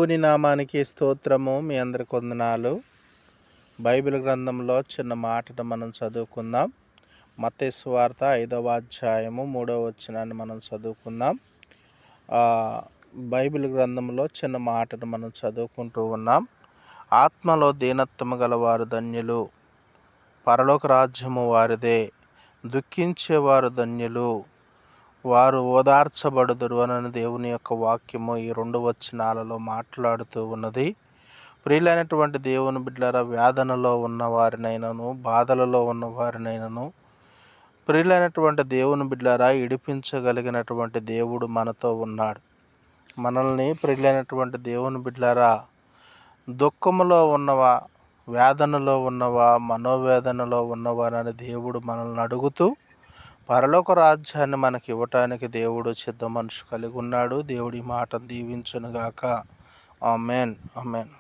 దేవుని నామానికి స్తోత్రము. మీ అందరికి వందనాలు. బైబిల్ గ్రంథంలో చిన్న మాటను మనం చదువుకుందాం. మత్తయి సువార్త 5వ అధ్యాయము 3వ వచనాన్ని మనం చదువుకుందాం. బైబిల్ గ్రంథంలో చిన్న మాటను మనం చదువుకుంటూ ఉన్నాం. ఆత్మలో దీనత్వము గలవారు ధన్యులు, పరలోక రాజ్యము వారిదే. దుఃఖించేవారు ధన్యులు, వారు ఓదార్చబడుదురు అని దేవుని యొక్క వాక్యము ఈ 2 వచనాలలో మాట్లాడుతూ ఉన్నది. ప్రియులైనటువంటి దేవుని బిడ్డలారా, వేదనలో ఉన్న వారినైనను, బాధలలో ఉన్న వారినైనను, ప్రియులైనటువంటి దేవుని బిడ్డలారా, ఇడిపించగలిగినటువంటి దేవుడు మనతో ఉన్నాడు. మనల్ని ప్రియులైనటువంటి దేవుని బిడ్డలారా, దుఃఖములో ఉన్నవా, వేదనలో ఉన్నవా, మనోవేదనలో ఉన్నవారని దేవుడు మనల్ని అడుగుతూ పరలోక రాజ్యాన్ని మనకి ఇవ్వటానికి దేవుడు సిద్ధ మనసు కలిగి ఉన్నాడు. దేవుడి మాట దీవించునుగాక. ఆమేన్, ఆమేన్.